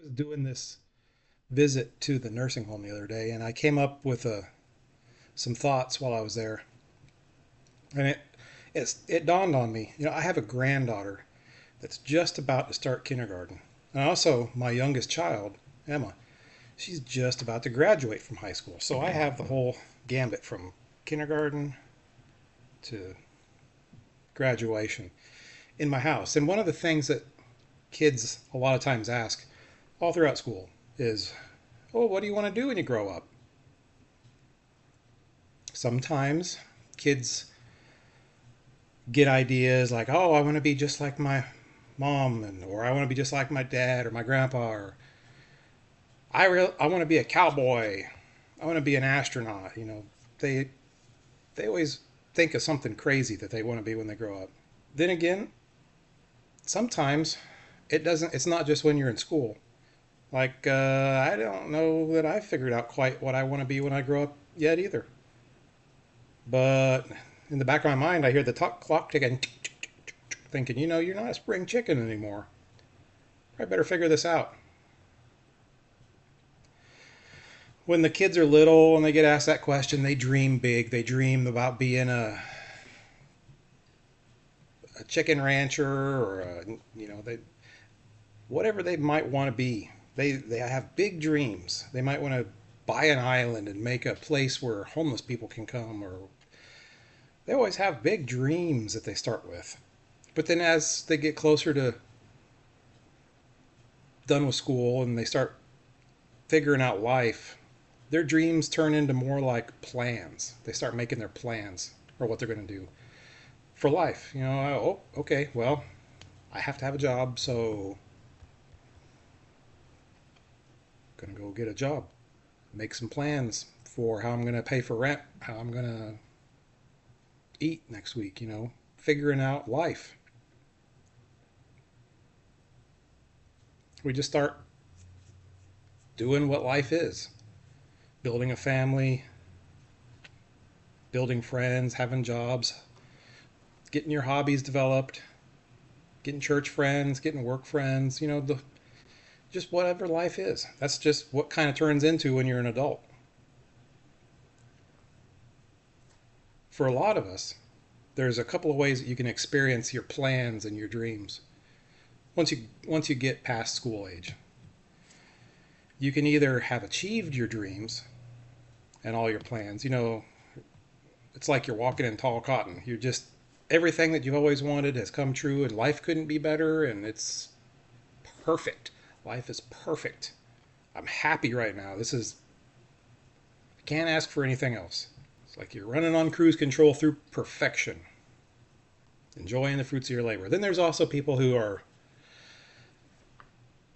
Was doing this visit to the nursing home the other day, and I came up with some thoughts while I was there, and it dawned on me. I have a granddaughter that's just about to start kindergarten, and also my youngest child, Emma. She's just about to graduate from high school, so I have the whole gambit from kindergarten to graduation in my house. And one of the things that kids a lot of times ask all throughout school is, "Oh, what do you want to do when you grow up?" Sometimes kids get ideas like, "Oh, I want to be just like my mom," or "I want to be just like my dad or my grandpa," or I want to be a cowboy. I want to be an astronaut." They they always think of something crazy that they want to be when they grow up. Then again, sometimes it's not just when you're in school. Like, I don't know that I figured out quite what I want to be when I grow up yet either. But in the back of my mind, I hear the clock ticking, thinking, you're not a spring chicken anymore. I better figure this out. When the kids are little and they get asked that question, they dream big. They dream about being a chicken rancher or whatever they might want to be. They have big dreams. They might want to buy an island and make a place where homeless people can come, or they always have big dreams that they start with. But then as they get closer to done with school and they start figuring out life, their dreams turn into more like plans. They start making their plans for what they're going to do for life. Oh, okay, well, I have to have a job, so I'm going to go get a job. Make some plans for how I'm going to pay for rent, how I'm going to eat next week, figuring out life. We just start doing what life is, building a family, building friends, having jobs, getting your hobbies developed, getting church friends, getting work friends, just whatever life is. That's just what kind of turns into when you're an adult. For a lot of us, there's a couple of ways that you can experience your plans and your dreams once you get past school age. You can either have achieved your dreams and all your plans. It's like you're walking in tall cotton. You're just everything that you've always wanted has come true, and life couldn't be better, and it's perfect. Life is perfect. I'm happy right now. I can't ask for anything else. It's like you're running on cruise control through perfection, enjoying the fruits of your labor. Then there's also people who are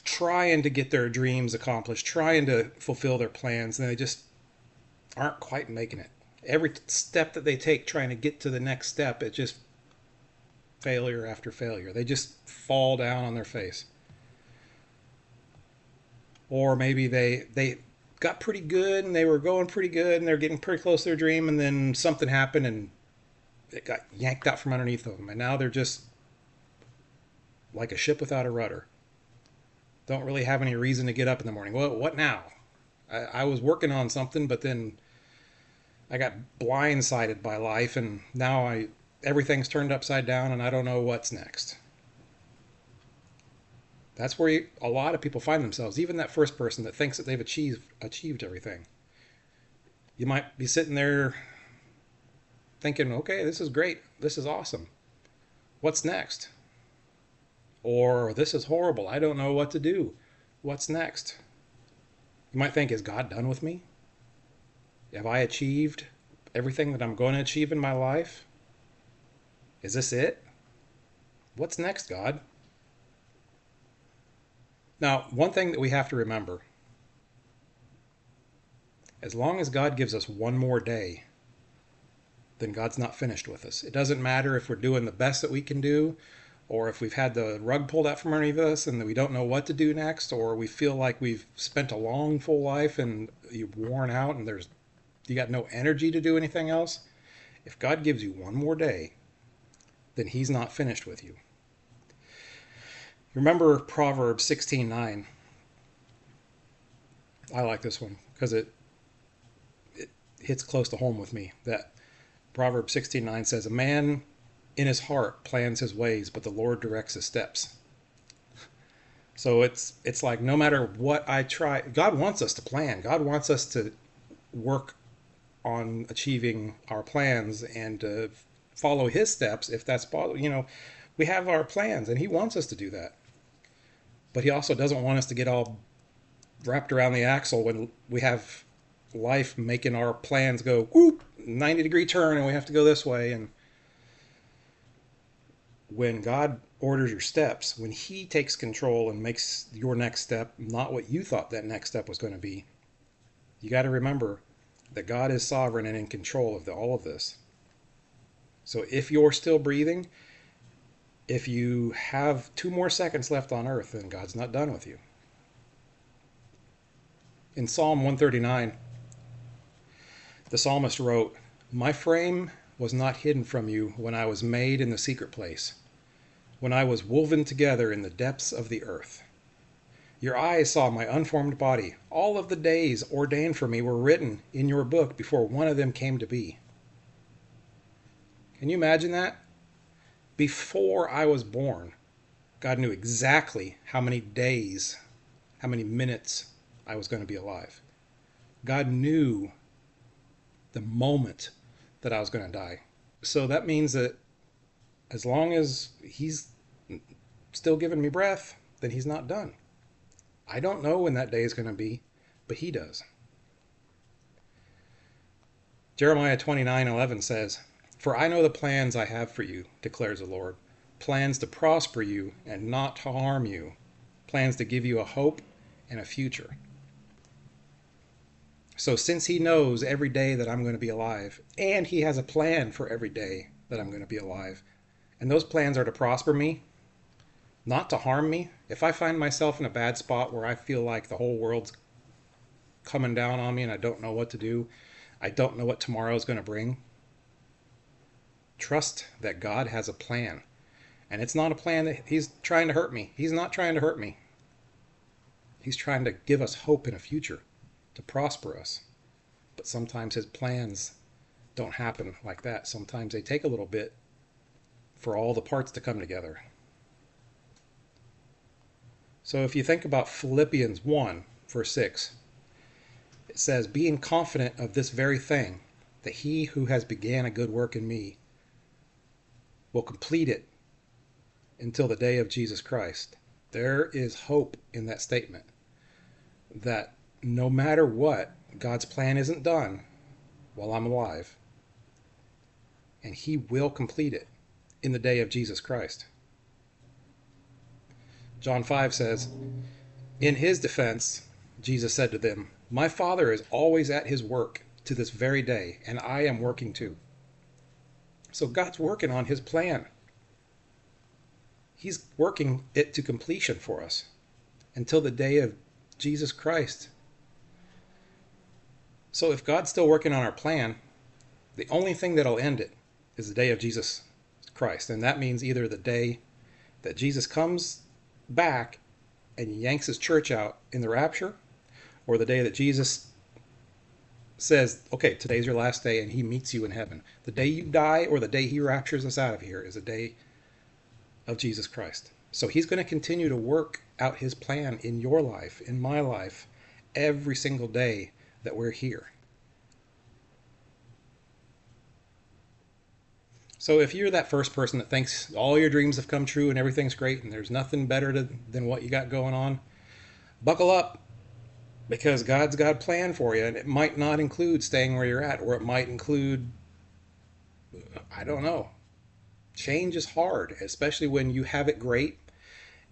trying to get their dreams accomplished, trying to fulfill their plans, and they just aren't quite making it. Every step that they take trying to get to the next step, it's just failure after failure. They just fall down on their face. Or maybe they got pretty good and they were going pretty good and they're getting pretty close to their dream, and then something happened and it got yanked out from underneath them, and now they're just like a ship without a rudder. Don't really have any reason to get up in the morning. Well, what now? I was working on something, but then I got blindsided by life, and now everything's turned upside down, and I don't know what's next. That's where a lot of people find themselves. Even that first person that thinks that they've achieved everything. You might be sitting there thinking, "Okay, this is great. This is awesome. What's next?" Or, "This is horrible. I don't know what to do. What's next?" You might think, "Is God done with me? Have I achieved everything that I'm going to achieve in my life? Is this it? What's next, God?" Now, one thing that we have to remember, as long as God gives us one more day, then God's not finished with us. It doesn't matter if we're doing the best that we can do, or if we've had the rug pulled out from underneath us and that we don't know what to do next, or we feel like we've spent a long, full life and you've worn out and you got no energy to do anything else. If God gives you one more day, then He's not finished with you. Remember Proverbs 16:9. I like this one because it hits close to home with me. That Proverbs 16:9 says, "A man in his heart plans his ways, but the Lord directs his steps." So it's like no matter what I try, God wants us to plan. God wants us to work on achieving our plans and follow His steps if that's possible. We have our plans, and He wants us to do that. But He also doesn't want us to get all wrapped around the axle when we have life making our plans go whoop 90-degree turn and we have to go this way. And when God orders your steps, when He takes control and makes your next step not what you thought that next step was going to be, you got to remember that God is sovereign and in control of all of this. So if you're still breathing, if you have 2 more seconds left on earth, then God's not done with you. In Psalm 139, the psalmist wrote, "My frame was not hidden from you when I was made in the secret place, when I was woven together in the depths of the earth. Your eyes saw my unformed body. All of the days ordained for me were written in your book before one of them came to be." Can you imagine that? Before I was born, God knew exactly how many days, how many minutes I was going to be alive. God knew the moment that I was going to die. So that means that as long as He's still giving me breath, then He's not done. I don't know when that day is going to be, but He does. Jeremiah 29:11 says, "For I know the plans I have for you, declares the Lord, plans to prosper you and not to harm you, plans to give you a hope and a future." So since He knows every day that I'm going to be alive, and He has a plan for every day that I'm going to be alive, and those plans are to prosper me, not to harm me. If I find myself in a bad spot where I feel like the whole world's coming down on me and I don't know what to do, I don't know what tomorrow is going to bring, trust that God has a plan. And it's not a plan that He's trying to hurt me. He's not trying to hurt me. He's trying to give us hope in a future, to prosper us. But sometimes His plans don't happen like that. Sometimes they take a little bit for all the parts to come together. So if you think about Philippians 1, verse 6, it says, "Being confident of this very thing, that He who has began a good work in me will complete it until the day of Jesus Christ." There is hope in that statement, that no matter what, God's plan isn't done while I'm alive, and He will complete it in the day of Jesus Christ. John 5 says, "In His defense, Jesus said to them, 'My Father is always at His work to this very day, and I am working too.'" So God's working on His plan. He's working it to completion for us until the day of Jesus Christ. So if God's still working on our plan, the only thing that'll end it is the day of Jesus Christ. And that means either the day that Jesus comes back and yanks His church out in the rapture, or the day that Jesus says, "Okay, today's your last day," and He meets you in heaven. The day you die or the day He raptures us out of here is the day of Jesus Christ. So He's going to continue to work out His plan in your life, in my life, every single day that we're here. So if you're that first person that thinks all your dreams have come true and everything's great and there's nothing better than what you got going on, buckle up, because God's got a plan for you, and it might not include staying where you're at, or it might include, I don't know. Change is hard, especially when you have it great,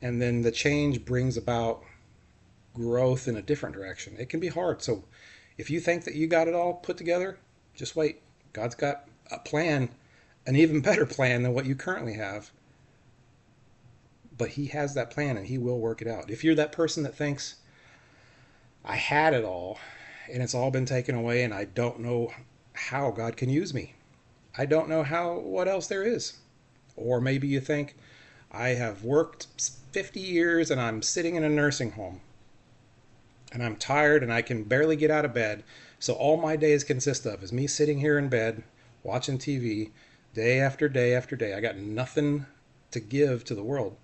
and then the change brings about growth in a different direction. It can be hard. So if you think that you got it all put together, just wait. God's got a plan, an even better plan than what you currently have. But He has that plan, and He will work it out. If you're that person that thinks, "I had it all and it's all been taken away, and I don't know how God can use me. I don't know what else there is." Or maybe you think, "I have worked 50 years and I'm sitting in a nursing home." and I'm tired and I can barely get out of bed. So all my days consist of is me sitting here in bed watching TV day after day after day. I got nothing to give to the world.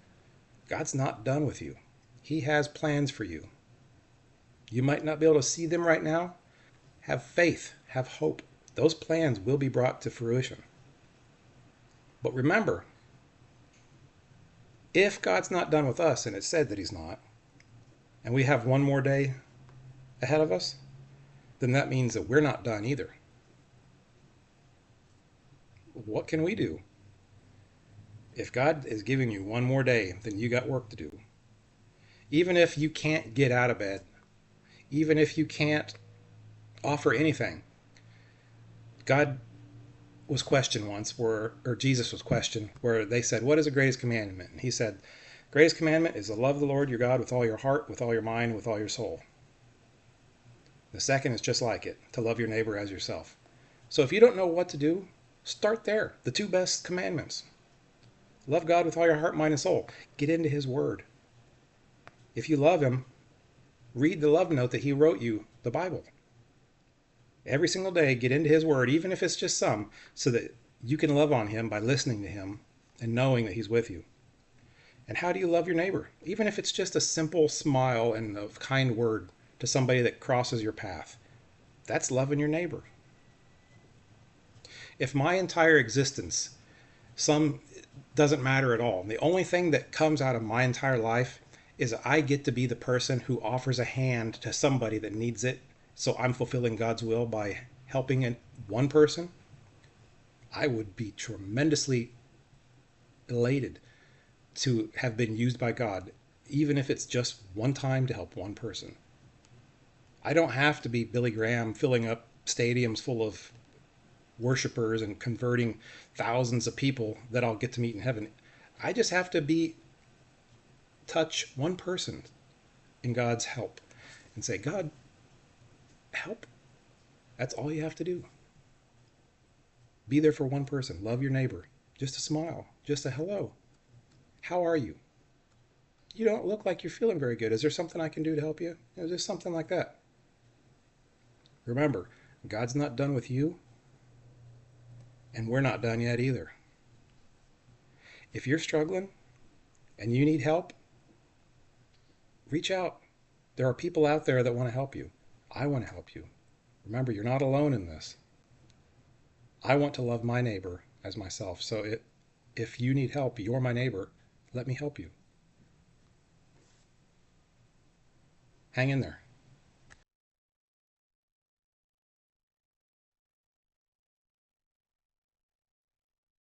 God's not done with you. He has plans for you. You might not be able to see them right now. Have faith, have hope. Those plans will be brought to fruition. But remember, if God's not done with us, and it said that He's not, and we have one more day ahead of us, then that means that we're not done either. What can we do? If God is giving you one more day, then you got work to do. Even if you can't get out of bed, even if you can't offer anything. God was questioned once, or Jesus was questioned, where they said, what is the greatest commandment? And He said, greatest commandment is to love the Lord your God with all your heart, with all your mind, with all your soul. The second is just like it, to love your neighbor as yourself. So if you don't know what to do, start there. The two best commandments. Love God with all your heart, mind, and soul. Get into His Word. If you love Him, read the love note that He wrote you, the Bible. Every single day, get into His Word, even if it's just some, so that you can love on Him by listening to Him and knowing that He's with you. And how do you love your neighbor? Even if it's just a simple smile and a kind word to somebody that crosses your path. That's loving your neighbor. If my entire existence, doesn't matter at all, the only thing that comes out of my entire life is I get to be the person who offers a hand to somebody that needs it, so I'm fulfilling God's will by helping one person, I would be tremendously elated to have been used by God, even if it's just one time to help one person. I don't have to be Billy Graham filling up stadiums full of worshipers and converting thousands of people that I'll get to meet in heaven. I just have to touch one person in God's help and say, God, help. That's all you have to do. Be there for one person. Love your neighbor. Just a smile. Just a hello. How are you? You don't look like you're feeling very good. Is there something I can do to help you? Just something like that. Remember, God's not done with you, and we're not done yet either. If you're struggling and you need help, reach out. There are people out there that want to help you. I want to help you. Remember, you're not alone in this. I want to love my neighbor as myself. So if you need help, you're my neighbor. Let me help you. Hang in there.